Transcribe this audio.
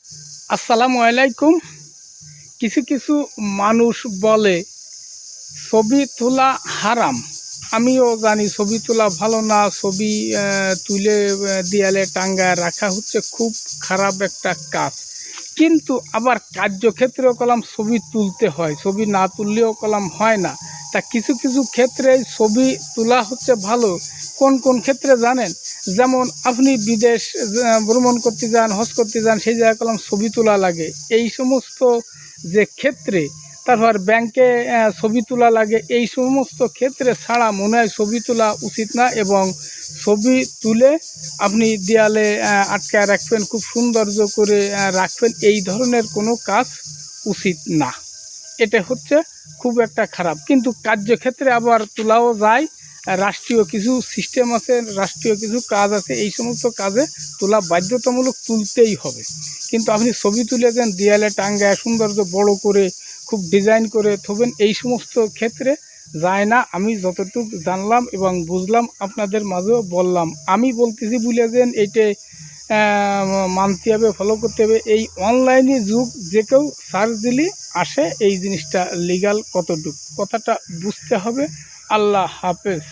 আসসালামু আলাইকুম। কিছু কিছু মানুষ বলে ছবি তোলা হারাম। আমিও জানি ছবি তোলা ভালো না। ছবি তুলে দেয়ালে টাঙ্গায় রাখা হচ্ছে খুব খারাপ একটা কাজ। কিন্তু আবার কার্যক্ষেত্রেও কলম ছবি তুলতে হয়, ছবি না তুললেও কলম হয় না। তা কিছু কিছু ক্ষেত্রে ছবি তোলা হচ্ছে ভালো। কোন কোন ক্ষেত্রে জানেন? যেমন আপনি বিদেশ ভ্রমণ করতে যান, হজ করতে যান, সেই জায়গায় কলম ছবি তোলা লাগে। এই সমস্ত যে ক্ষেত্রে, তারপর ব্যাংকে ছবি তোলা লাগে, এই সমস্ত ক্ষেত্রে ছাড়া মনে হয় ছবি তোলা উচিত না। এবং ছবি তুলে আপনি দেয়ালে আটকায় রাখবেন, খুব সৌন্দর্য করে রাখবেন, এই ধরনের কোনো কাজ উচিত না। এটা হচ্ছে খুব একটা খারাপ। কিন্তু কার্যক্ষেত্রে আবার তোলাও যায়। রাষ্ট্রীয় কিছু সিস্টেম আছে, রাষ্ট্রীয় কিছু কাজ আছে, এই সমস্ত কাজে তোলা বাধ্যতামূলক, তুলতেই হবে। কিন্তু আপনি ছবি তুলে দেন দেয়ালে টাঙ্গায় সৌন্দর্য বড় করে খুব ডিজাইন করে থবেন, এই সমস্ত ক্ষেত্রে যায় না। আমি যতটুকু জানলাম এবং বুঝলাম আপনাদের মাঝেও বললাম। আমি বলতেছি বুঝলে দেন এইটা মানতে হবে, ফলো করতে হবে। এই অনলাইনে যুগ, যে কেউ সার্চ দিলে আসে এই জিনিসটা লিগাল কতটুকু, কথাটা বুঝতে হবে। আল্লাহ হাফেজ।